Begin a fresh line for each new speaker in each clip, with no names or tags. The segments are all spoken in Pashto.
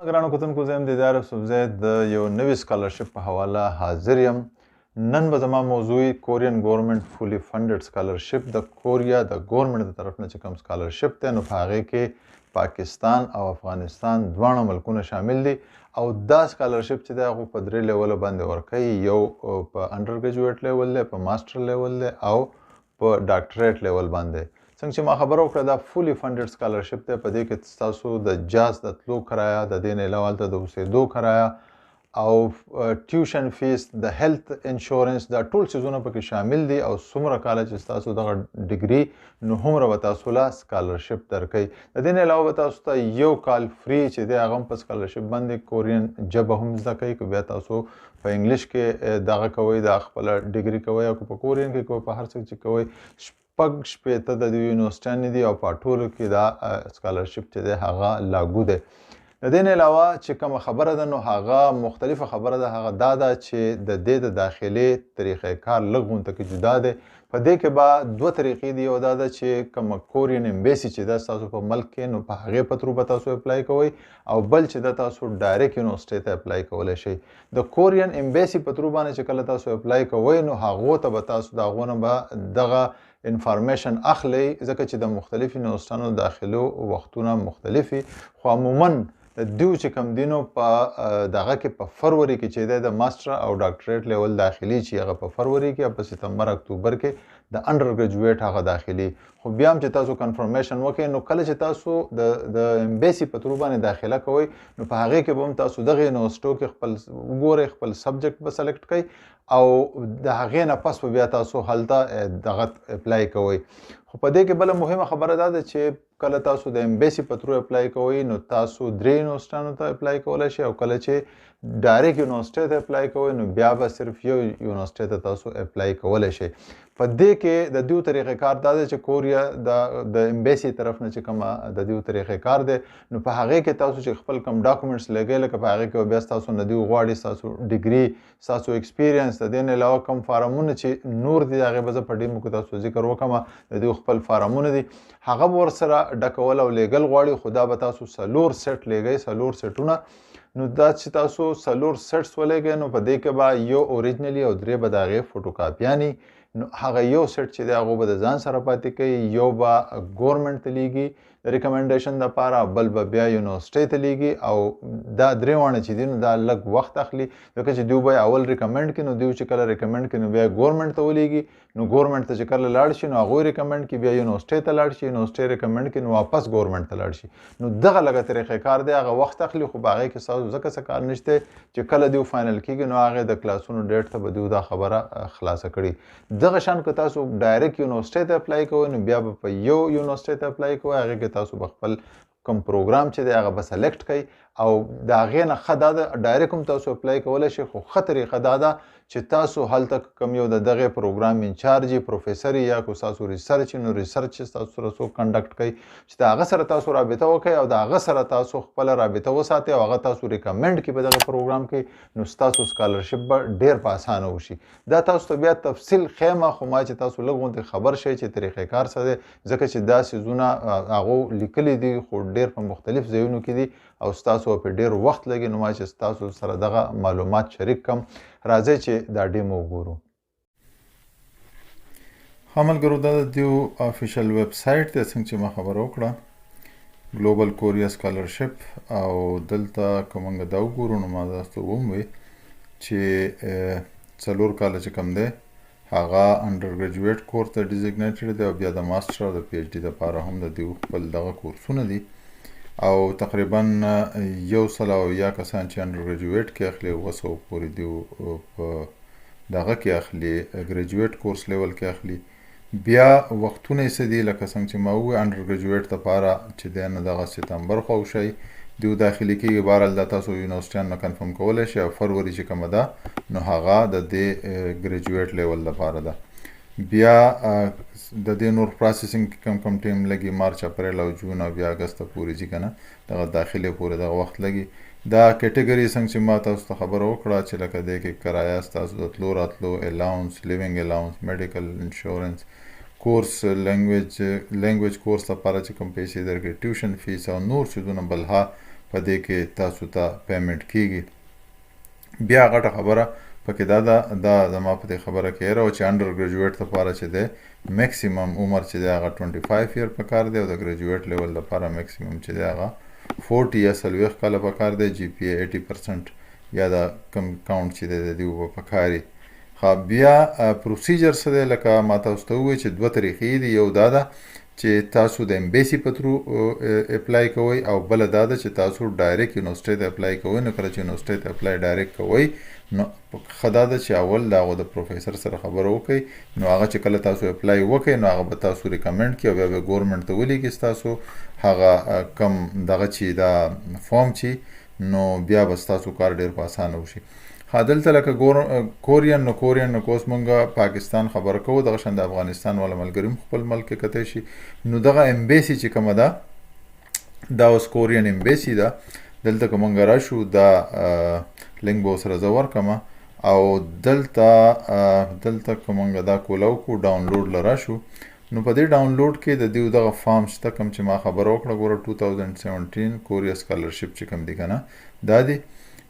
ګرانو کتونکو زه یم دیدار یوسفزی د یو نوي سکالرشپ په حواله حاضر یم. نن به زما موضوع کورین ګورنمنټ فولي فنډډ سکالرشپ د کوریا د ګورنمنټ د طرف نه چې کوم سکالرشپ دی نو په هغې کې پاکستان او افغانستان دواړه ملکونه شامل دي او دا سکالرشپ چې دی هغه په 3 لیوله باندې ورکوي. یو په انډر ګریجویټ لیول دی، په ماسټر لیول دی او په ډاکټریټ لیول باندې. څنګه چې ما خبره وکړه دا فولي فنډډ سکالرشپ دی. په دې کې ستاسو د جاز د تلو کرایه، د دې نه علاوه هلته د اوسېدو کرایه او ټیوشن فیس، د هیلث انشورنس، دا ټول څیزونه پکې شامل دي او څومره کاله چې ستاسو دغه ډګري نو هومره به تاسو له سکالرشپ درکوي. د دې نه علاوه به تاسو ته یو کال فری چې دی هغه هم په سکالرشپ باندې کورین ژبه هم زده کوي. که بیا تاسو په انګلیش کې دغه کوئ، دا خپله ډګري کوئ، او که په کورین کې کوئ، په هر څه چې کوئ، شپږ شپېته د دې یونیورسټیانې دي او په ټولو کې دا سکالرشپ چې دی هغه لاګو دی. د دې نه علاوه چې کومه خبره ده نو هغه مختلفه خبره ده، هغه دا ده چې د دې د داخلي طریقې کار لږ غونته کې جدا دی. په دې کې به دوه طریقې دي. یو دا ده چې کومه کورین امبیسي چې ده ستاسو په ملک کې نو په هغې په ترو به تاسو اپلای کوئ، او بل چې ده تاسو ډایرکټ یونیورسټۍ ته اپلای کولی شئ. د کورین امبیسي په ترو باندې چې کله تاسو اپلای کوئ نو هغو ته به تاسو د هغو نه به دغه انفارمیشن اخلي، ځکه چې د مختلفو یونیورسټیانو داخلو وختونه مختلفي، خو عموما دوی چې کوم دي نو په دغه کې په فروری کې چې دی د ماسټر او ډاکټریټ لیول داخلي چې هغه په فروری کې او په ستمبر اکتوبر کې د انډر ګریجویټ هغه داخلي. خو بیا هم چې تاسو کنفرمیشن وکړئ نو کله چې تاسو د امبیسي په ترو باندې داخله کوئ نو په هغې کې به هم تاسو دغه یونیورسټو کې خپل وګورئ، خپل سبجیکټ به سلیکټ کړئ او د هغې نه پس به بیا تاسو هلته دغه اپلای کوئ. خو په دې کې بله مهمه خبره دا ده چې کله تاسو د امبیسي په ترو اپلای کوئ نو تاسو 3 یونیورسټیانو ته اپلای کولی شئ، او کله چې ډایرکټ یونیورسټۍ ته اپلای کوئ نو بیا به صرف یو یونیورسټۍ ته تاسو اپلای کولی شئ. په دې کې د دوی طریقې کار دا دی چې کوریا د امبیسي طرف نه چې کومه د دوی طریقې کار دی نو په هغې کې تاسو چې خپل کوم ډاکومنټس لګئ، لکه په هغې کې بیا ستاسو نه دوی غواړي ستاسو ډګري، ستاسو ایکسپیرینس، د دې نه علاوه کوم فارمونه چې نور دي د هغې به زه په ډیمو کې تاسو ذکر وکړم، د دوی خپل فارمونه دي هغه به ورسره ډکول او لیږل غواړي. خو دا به تاسو 4 سیټ لیږئ، 4 سیټونه. نو دا چې تاسو 4 سیټس ولېږئ نو په دې کې به یو اوریجنلي او 3 به د هغې فوټوکاپیانې. نو هغه یو سیټ چې دی هغه به د ځان سره پاتې کوي، یو به ګورنمنټ ته لیږي د ریکمنډیشن دپاره، بل به بیا یونیورسټۍ ته لیږي. او دا 3 واړه چې دي نو دا لږ وخت اخلي، ځکه چې دوی به اول ریکمنډ کړي، نو دوی چې کله ریکمنډ کړي نو بیا ګورنمنټ ته ولېږي. نو ګورنمنټ ته چې کله لاړ شي نو هغوی ریکمنډ کړي، بیا یونیورسټۍ ته لاړ شي، یونیورسټۍ ریکمنډ کړي نو واپس ګورنمنټ ته لاړ شي. نو دغه لږه طریقې کار دی، هغه وخت اخلي، خو په هغې کې ستاسو ځکه څه کار نشته چې کله دوی فاینل کېږي نو هغې د کلاسونو ډیټ ته به دوی دا خبره خلاصه کړي. دغه شان که تاسو ډایرکټ یونیورسټۍ ته اپلای کوئ نو بیا به په یو یونیورسټۍ ته اپلای کوئ، هغې کې تاسو به خپل کوم پروګرام چې دی هغه به سلیکټ کوئ، او د هغې نه ښه دا ده ډایرکټ هم تاسو اپلای کولی شئ. خو ښه طریقه دا ده چې تاسو هلته کوم یو د دغې پروګرام انچارج پروفیسر یا که ستاسو ریسرچ نو ریسرچ چې ستاسو سره څوک کنډکټ کوي چې د هغه سره تاسو رابطه وکړئ او د هغه سره تاسو خپله رابطه وساتئ او هغه تاسو ریکمنډ کړي په دغه پروګرام کې، نو ستاسو سکالرشپ به ډېر په اسانه وشي. دا تاسو ته بیا تفصیل ښیمه، خو ما چې تاسو لږ غوندې خبر شئ چې طریقې کار څه دی، ځکه چې دا څیزونه هغو لیکلي دي خو ډېر په مختلف ځایونو کې دي او ستاسو په ډېر وخت لګي. نو ما چې ستاسو سره دغه معلومات شریک کړم، راځئ چې دا ډیمو وګورو. ښه ملګرو، دا د دوی افیشل ویب سایټ دی څنګه چې ما خبره وکړه، ګلوبل کوریا سکالرشپ. او دلته که موږ دا وګورو نو ما تاسو ته وموي چې 4 کاله چې کوم دی هغه انډر ګریجویټ کورس ته ډیزګنیټډ دی او بیا د ماسټر او د پی ایچ ډي دپاره هم د دوی خپل دغه کورسونه دي. او تقریبا 100 کسان چې انډر ګریجویټ کې اخلي، 200 پورې دوی په دغه کې اخلي، ګریجویټ کورس لیول کې اخلي. بیا وختونه یې څه دي، لکه څنګه چې ما وویل انډر ګریجویټ دپاره چې دی نو دغه ستمبر خواوشی دوی داخلي کېږي. بهرحال دا تاسو یونیورسټیانو نه کنفرم کولی شئ. او فروری چې کومه ده نو هغه د دې ګریجویټ لیول دپاره ده. بیا د دې نور پروسیسینګ کم ټیم لګي، مارچ، اپریل او جون او بیا اګست پورې ځي که نه، دغه داخلي پورې دغه وخت لګي. دا کیټګري څنګه چې ما تاسو ته خبره وکړه چې لکه دې کې کرایه ستاسو د تلو راتلو، الاونس، لیوینګ الاونس، میډیکل انشورنس، کورس، لینګویج کورس لپاره چې کوم پیسې درکړي، ټیوشن فیس او نور څیزونه بلها په دې کې تاسو ته پیمنټ کیږي. بیا غټه خبره پکې دا زما په دې خبره کې هیره وه چې انډر ګریجویټ لپاره چې دی میکسیمم عمر چې دی هغه 25 ایر پکار دی او د ګریجویټ لیول لپاره میکسیمم چې دی هغه 40 یا 40 کاله پکار دی. جی پی ای 80% یا د کم کاونټ چې دی د دې اوبه پکاري. بیا پروسیجر څه دی لکه ما تاسو ته ووایي چې دوه طریقې دي. یو دا ده چې تاسو د امبیسي په ترو اپلای کوئ او بله دا ده چې تاسو ډایرکټ یونیورسټۍ ته اپلای کوئ. نو کله چې یونیورسټۍ ته اپلای ډایرکټ کوئ نو ښه دا ده چې اول د هغو د پروفیسر سره خبره وکئ. نو هغه چې کله تاسو اپلای وکئ نو هغه به تاسو ریکمنډ کړي او بیا به ګورنمنټ ته ولیږي ستاسو هغه کم دغه چې دا فارم چې نو بیا به ستاسو کار ډېر په اسانه وشي. دلته لکه کورین نو که اوس مونږ پاکستان خبره کوو دغه شان د افغانستان والا ملګري هم خپل ملک کې کتی شي. نو دغه امبیسي چې کومه ده دا اوس کورین امبیسي ده. دلته که مونږ راشو دا لینک به ورسره زه ورکړم او دلته که مونږ دا کولاو کو ډاونلوډ له راشو نو په دې ډاونلوډ کې د دې دغه فارم شته کوم چې ما خبره وکړه ګوره 2017 کوریا سکالرشپ چې کوم دی که نه دا دی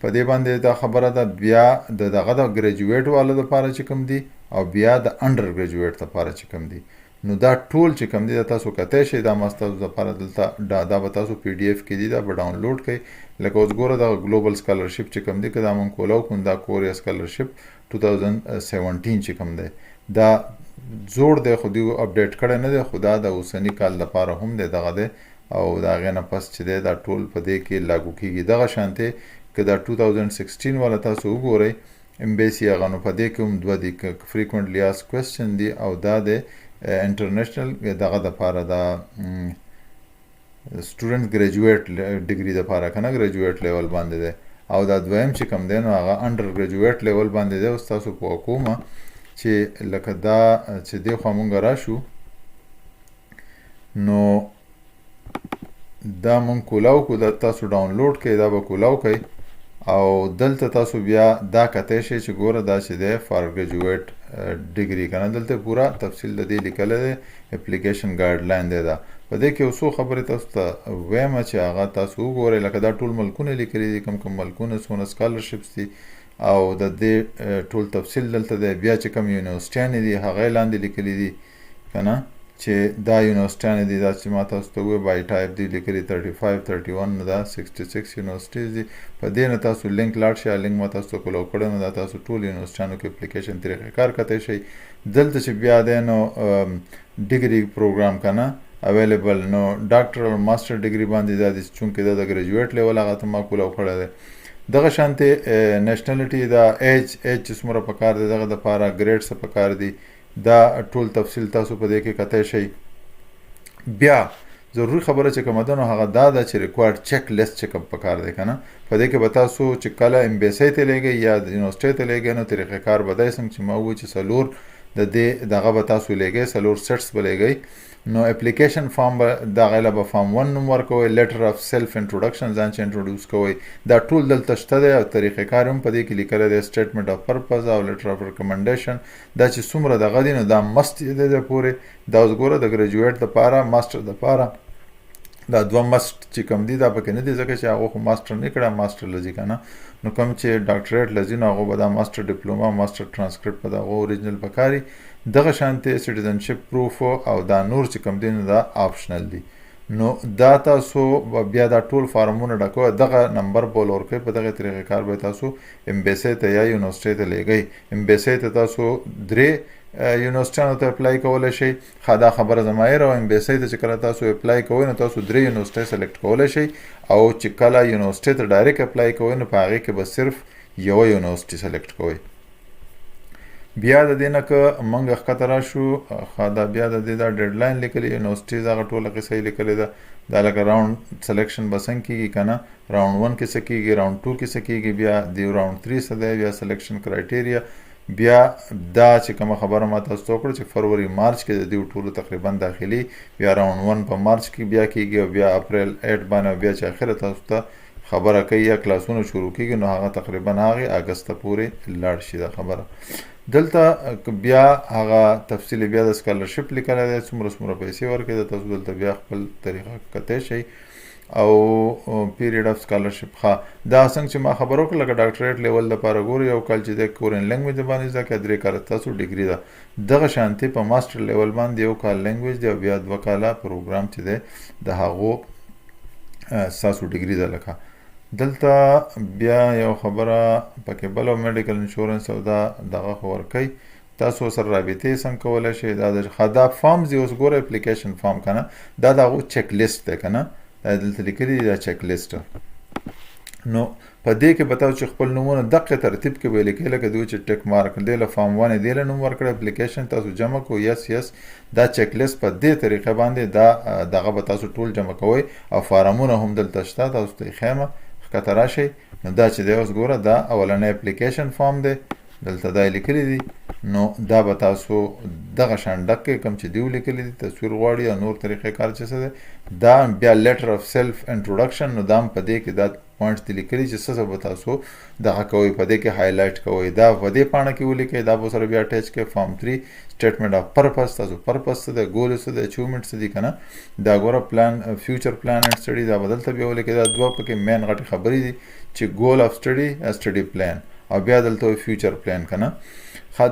په دې باندې دا خبره ده. بیا دغه د ګریجویټ والا دپاره چې کوم دی او بیا د انډر ګریجویټ دپاره چې کوم دی نو دا ټول چې کوم دی دا تاسو کتی شئ. دا ما ستاسو دپاره دلته دا به تاسو پی ډي اف کې دي دا به ډاونلوډ کړئ. لکه اوس ګوره دغه ګلوبل سکالرشپ چې کوم دی که دا مونږ کولاو کوم دا کوریا سکالرشپ 2017 چې کوم دی دا زوړ دی خو دوی اپډیټ کړی نه دی خو دا د اوسني کال دپاره هم دی دغه دی او د هغې نه پس چې دی دا ټول په دې کې لاګو کېږي. دغه شانتې که دا 2016 والا تاسو وګورئ امبیسي هغه نو په دې کې هم دوه دي که فریکونټلی آسک کوېسچن دي او دا د انټرنیشنل دغه دپاره دا سټوډنټ ګریجویټ ډګري دپاره که نه ګریجویټ لیول باندې دی او دا دویم چې کوم دی نو هغه انډر ګریجویټ لیول باندې دی. اوس تاسو پوه کومه چې لکه دا چې دې خوا مونږ راشو نو دا مونږ کولاو کو دا تاسو ډاونلوډ کړئ دا به کولاو کوئ او دلته تاسو بیا دا کتی شئ چې ګوره دا چې دی فار ګریجویټ ډګري که نه دلته پوره تفصیل د دې لیکلی دی اپلیکیشن ګایډلاین دی. دا په دې کې یو څو خبرې تاسو ته ویمه چې هغه تاسو وګورئ لکه دا ټول ملکونه لیکلي دي کوم کوم ملکونه څونه سکالرشپس دي او د دې ټول تفصیل دلته دی. بیا چې کوم یونیورسټیانې دي هغه یې لاندې لیکلي دي که نه چې دا یونیورسټیانې دي دا چې ما تاسو ته ووایي بای ټایپ دي لیکلي 35 31 نو دا 66 یونیورسټیز دي. په دې نه تاسو لینک لاړ شئ لینک ما تاسو ته کولاو کړی نو دا تاسو ټول یونیورسټیانو کې اپلیکیشن طریقې کار کتی شئ. دلته چې بیا دی نو ډګري پروګرام که نه اویلیبل نو ډاکټر او ماسټر ډګري باندې دا دي چونکې دا د ګریجویټ لیول هغه ته ما کولاو کړی دی. دغه شانتې نیشنلټي دا ایج چې څومره پکار دی دغه دپاره ګریډ څه پکار دي دا ټول تفصیل تاسو په دې کې کتی شئ. بیا ضروري خبره چې کومه ده نو هغه دا ده چې ریکوایرډ چیک لیست چې کوم پکار دی که نه په دې کې به تاسو چې کله امبیسۍ ته لیږئ یا یونیورسټۍ ته لیږئ نو طریقې کار به دی څنګه چې ما ووایي چې 4 د دې دغه به تاسو لیږئ 4 سیټس به لیږئ. نو اپلیکیشن فارم به دغه له به فارم 1 نوم ورکوئ لیټر اف سیلف انټروډکشن ځان چې انټروډیوس کوئ دا ټول دلته شته دی او طریقې کار هم په دې کې لیکلی دی سټیټمنټ اف پرپز او لیټر اف ریکمنډیشن دا چې څومره دغه دي نو دا مست دی د پورې. دا اوس ګوره د ګریجویټ دپاره ماسټر دپاره دا دوه مست چې کوم دي دا پکې نه دي ځکه چې هغه خو ماسټر نه کړه ماسټر لځي که نه نو کوم چې ډاکټریټ لځي نو هغه به دا ماسټر ډپلوما ماسټر ټرانسکرپټ به د هغه اوریجنل پکاري. دغه شانتې سټیزنشپ پروف او دا نور چې کوم دي نو دا آپشنل دي. نو دا تاسو بیا دا ټول فارمونه ډکوئ دغه نمبر به ورکوئ په دغه طریقې کار به تاسو امبیسۍ ته یا یونیورسټۍ ته لیږئ. امبیسۍ ته تاسو 3 یونیورسټیانو ته اپلای کولی شئ. دا خبره زما هیره وه امبیسۍ ته چې کله تاسو اپلای کوئ نو تاسو 3 یونیورسټۍ سلیکټ کولی شئ او چې کله یونیورسټۍ ته ډایرکټ اپلای کوئ نو په هغې کې به صرف یوه یونیورسټي سلیکټ کوئ. بیا د دې نه که موږ ښکته راشو دا بیا د دې دا ډیډلاین لیکلي یونیورسټیز هغه ټوله قصه یې لیکلې ده. دا لکه راوند سلیکشن به څنګه کېږي که نه راوند 1 کې څه کېږي راوند 2 کې څه کېږي بیا د راوند 3 څه دی بیا سلیکشن کرایټیریا بیا دا چې کومه خبره ما تاسو ته وکړه چې فروری مارچ کې د دې ټولو تقریبا داخلي بیا راوند 1 په مارچ کې بیا کېږي او بیا اپریل 8 باندې بیا چې اخره تاسو ته خبره کوي یا کلاسونه شروع کېږي نو هغه تقریبا هغې اګست ته پورې لاړ شي دا خبره. دلته بیا هغه تفصیل بیا د سکالرشپ لیکلی دی څومره څومره پیسې ورکوي د تاسو دلته بیا خپل طریقه کتی شئ او پیریډ اف سکالرشپ. ها دا څنګه چې ما خبرو کړل لکه ډاکټریټ لیول لپاره ګوري یو کال چې د کورین لینګویج باندې ځکه 3 کال تاسو ډیګري ده دغه شانتي په ماستر لیول باندې یو کال لینګویج دی او بیا 2 کاله پروګرام چې دی د هغو تاسو ډیګري ده. لکه دلته بیا یو خبره پکې بل میډیکل انشورنس او دا دغه خبر کوي تاسو سره رابطه څنګه کولای شئ. دا د خدا فارم دی اوس ګوره اپلیکیشن فارم کنه دا دغه چک لیست ده کنه دا دلته لیکلي دا چک لیست. نو په دې کې بتاو چې خپل نمونه دقیق ترتیب کې به لیکل لکه دوی چې ټیک مارک دی له فارم 1 دی له نوم ورکړه اپلیکیشن تاسو جمع کو یس دا چک لیست په دې طریقه باندې دا دغه به تاسو ټول جمع کوئ او فارمونه هم دلته شته تاسو ته خیمه ښکته راشئ. نو دا چې دی اوس ګوره دا اولنی اپلیکیشن فارم دی دلته دا لیکلي دي. نو دا به تاسو دغه شان ډک کړئ کوم چې دیو لیکلي دي تصویر غواړي او نور طریقې کار چې څه دی دا بیا لیټر اف سیلف انټروډکشن. نو دا هم په دې کې دا پوینټس دي لیکلي چې څه به تاسو دغه کوئ په دې کې هایلایټ کوئ دا په دې پاڼه کې ولیکئ دا به سره بیا اټیچ کړئ. فارم 3 سټیټمنټ اف پرپس تاسو پرپس څه دی ګول څه دی اچیومنټ څه دي که نه دا ګوره پلان فیوچر پلان اینډ سټډي دا بدلته بیا ولیکئ. دا دوه پکې مین غټې خبرې دي چې ګول اف سټډي پلان او بیا دلته فیوچر پلان که نه.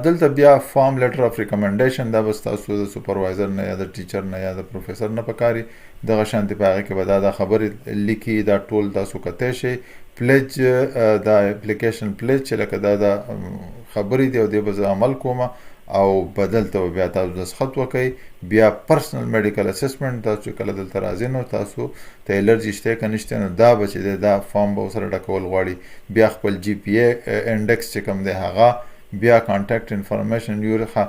دلته بیا فارم لیټر اف ریکمنډیشن دا بس تاسو د سپروایزر نه یا د ټیچر نه یا د پروفیسر نه پکاري دغه شانتي په هغې کې به دا خبرې لیکي دا ټول تاسو کتی شئ. پلیج دا اپلیکیشن پلیج چې لکه دا خبرې دي او دې به زه عمل کوم او بدلته بیا تاسو دستخط وکئ. بیا پرسنل میډیکل اسسمنټ تاسو چې کله دلته راځئ نو تاسو ته الرجي شته که نشته نو دا به چې دی دا فارم به ورسره ډکول غواړي. بیا خپل جی پی ای انډکس چې کوم دی هغه بیا کانټیکټ انفارمیشن یورخه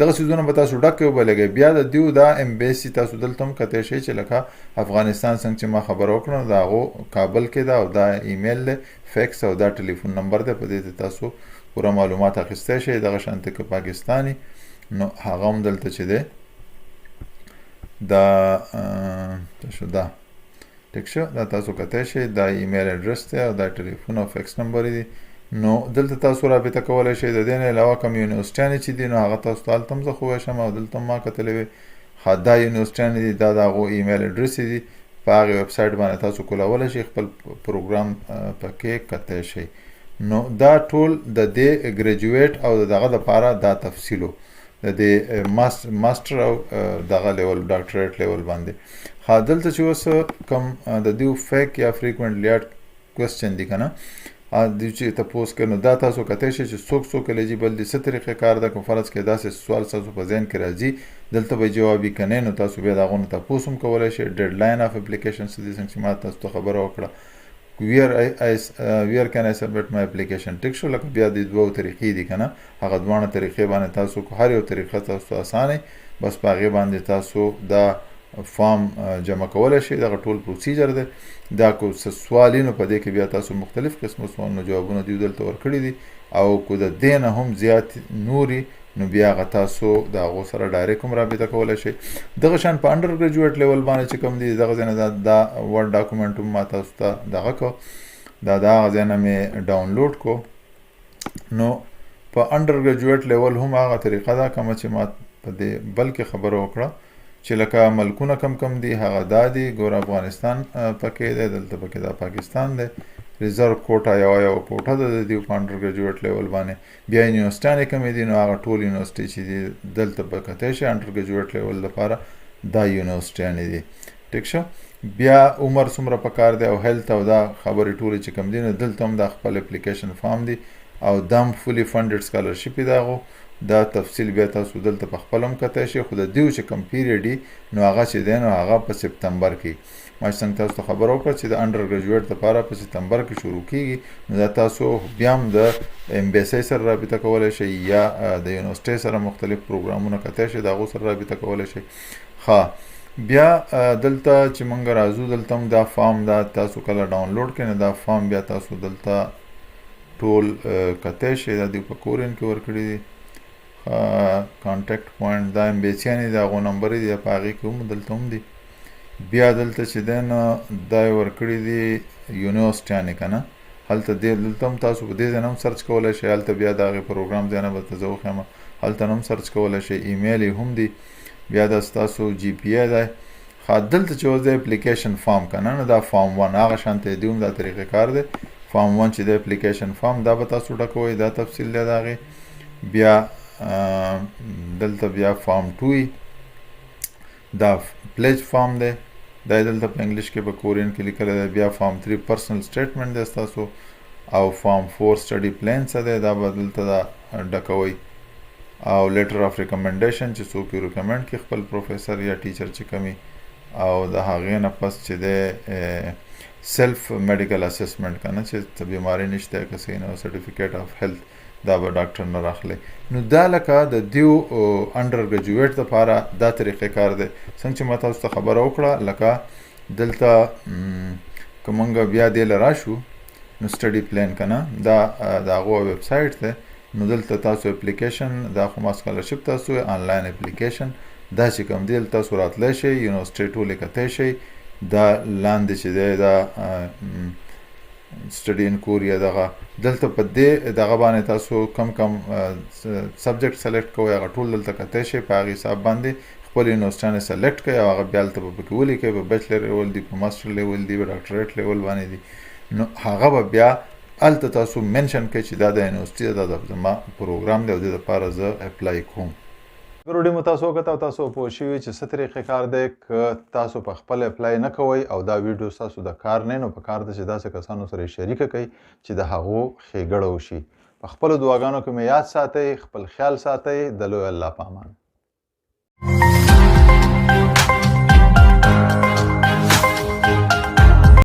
دغه څیزونه به تاسو ډک کړئ وبلګئ. بیا د دیو دا امبیسي تاسو دلته هم کتی شئ چې لکه افغانستان څنګه چې ما خبره وکړه د هغو کابل کې ده او دا ایمیل دی فیکس او دا ټلیفون نمبر دی په دې تاسو پوره معلومات اخیستی شئ. دغه شانتې که پاکستاني نو هغه هم دلته چې دی دا شو دا ټیک شو دا تاسو کتی شئ دا ایمیل اډرس دی او دا ټلیفون او فیکس نمبر دی. نو دلته تاسو رابطه کولی شئ. د دې نه علاوه کوم یونیورسټیانې چې دي نو هغه تاسو ته هلته هم زه ښوی شم او دلته ما کتلی وې دا یونیورسټیانې دي دا د هغو ایمیل اډرس دي په هغې ویب سایټ باندې تاسو کولی شئ خپل پروګرام پکې کتی شئ. نو دا ټول د دې ګریجویټ او دغه دپاره دا تفصیلو د دې ماسټر او دغه لیول ډاکټریټ لیول باندې. دلته چې اوس کوم د دیو فیک یا فریکوینټلی اډ کوېسچن دي که نه دوی چې تپوس کوي نو دا تاسو کتی شئ چې څوک الیجیبل دي څه طریقې کار ده که فرض کړئ داسې سوال ستاسو په ذهن کې راځي دلته به جواب وي که نه نو تاسو بیا د هغو نه تپوس هم کولی شئ. ډیډ لاین اف اپلیکیشن څه دي څنګه چې ما تاسو ته خبره وکړه ویر کین آی سبمټ مای اپلیکیشن ټیک شو. لکه بیا د دوو طریقې دي که نه هغه دواړه طریقې باندې تاسو هر یو طریقه تاسو ته اسانه بس په هغې باندې تاسو دا فارم جمع کولی شئ. دغه ټول پروسیجر دی دا که څه سوال نو په دې کې بیا تاسو مختلف قسمه سوالونو جوابونه دوی دلته ورکړي دي او که د دې نه هم زیات نوري نو بیا هغه تاسو د هغو سره ډایرکټ هم رابطه کولی شئ. دغه شان په انډر ګریجویټ لیول باندې چې کوم دي دغه ځای نه دا ورډ ډاکومنټ هم ما تاسو ته دغه کو دا د هغه ځای نه مې ډاونلوډ کو. نو په انډر ګریجویټ لیول هم هغه طریقه ده کومه چې ما په دې بلکې خبره وکړه چې لکه ملکونه کم دي هغه دا دي ګوره افغانستان پکې دی دلته پکې دا پاکستان دی ریزرو کوټه یو کوټه ده د دې په انډر ګریجویټ لیول باندې. بیا یونیورسټیانې کومې دي نو هغه ټول یونیورسټي چې دي دلته به کتی شي انډر ګریجویټ لیول لپاره دا یونیورسټیانې دي ټیک شو. بیا عمر څومره پکار دی او هیلث او دا خبرې ټولې چې کوم دي نو دلته هم دا خپل اپلیکیشن فارم دی او دا هم فولي فنډډ سکالرشپ دی هغو دا تفصیل بیا تاسو دلته په خپل هم کتی شئ. خو د دیو چې کوم پیریډ وي نو هغه چې دی نو هغه په سپتمبر کې ما چې څنګه تاسو ته خبره وکړه چې د انډر ګریجویټ دپاره په سپتمبر کې شروع کېږي نو دا تاسو بیا هم د امبیسۍ سره رابطه کولی شئ یا د یونیورسټۍ سره مختلف پروګرامونه کتی شئ د هغو سره رابطه کولی شئ. بیا دلته چې موږ راځو دلته هم دا فارم دا تاسو کله ډاونلوډ کړئ نو دا فارم بیا تاسو دلته ټول کتی شئ. دا دوی په کورین کې ورکړي دي کانټیکټ پوینټ دا امبیسیانې د هغو نمبرې دي په هغې کې هم دلته هم دي. بیا دلته چې دی نو دا یې ورکړي دي یونیورسټیانې که نه هلته دلته هم تاسو په دې ځای نه هم سرچ کولی شئ. هلته بیا د هغې پروګرام ځای نه به ته زه وښیم هلته نه هم سرچ کولی شئ. ایمیل یې هم دي. بیا دا ستاسو جی پی ای دی دلته چې اوس د اپلیکیشن فارم کنه نو دا فارم 1 هغه شانته دی هم دا طریقې کار دی فارم 1 چې د اپلیکیشن فارم دا به تاسو ډکوئ دا تفصیل دی د هغې بیا دلته بیا فارم 2 دا پلیج فارم دی دا دلته په انګلیش کې په کورین کې لیکلی دی بیا فارم 3 پرسنل سټیټمنټ دی ستاسو او فارم 4 سټډي پلان څه دی دا به دلته دا ډکوئ او لیټر اف ریکمنډیشن چې څوک یې ریکمنډ کړي خپل پروفیسر یا ټیچر چې کمی او د هغې نه پس چې دی سیلف میډیکل اسسمنټ کنه چې څه بیماری نشته که څه نه سرټیفیکیټ اف هیلث دا به ډاکټر نه راخلی نو دا لکه د دیو انډر ګریجویټ دپاره دا طریقې کار دی څنګه چې ما تاسو ته خبره وکړه لکه دلته که موږ بیا دې له راشو نو سټډي پلان کنه دا د هغو ویب سایټ دی نو دلته تاسو اپلیکیشن دا خو ما سکالرشپ تاسو آنلاین اپلیکیشن دا چې کوم دی تاسو راتلی شئ یونیورسټۍ ټولې کتی شئ دا لاندې چې دی دا سټډي ان کوریا دغه دلته په دې دغه باندې تاسو کم سبجیکټ سلیکټ کوئ هغه ټول دلته کتی شئ په هغې حساب باندې خپل یونیورسټیانې سلیکټ کوئ او هغه بیا هلته به پکې ولیکئ په بیچلر لیول دي په ماسټر لیول دي په ډاکټریټ لیول باندې دي نو هغه به بیا هلته تاسو منشن کوئ چې دا د یونیورسټي دا د زما پروګرام دی او دې دپاره زه اپلای کوم ویډیو مو تاسو وکړه او تاسو پوه شوي چې څه طریقې کار دی که تاسو په خپل اپلای نه کوئ او دا ویډیو ستاسو د کار نه نو په کار ده چې داسې کسانو سره یې شریکه کړئ چې د هغو ښېګړه وشي په خپلو دعاګانو کې مې یاد ساتئ خپل خیال ساتئ د لوی الله په امان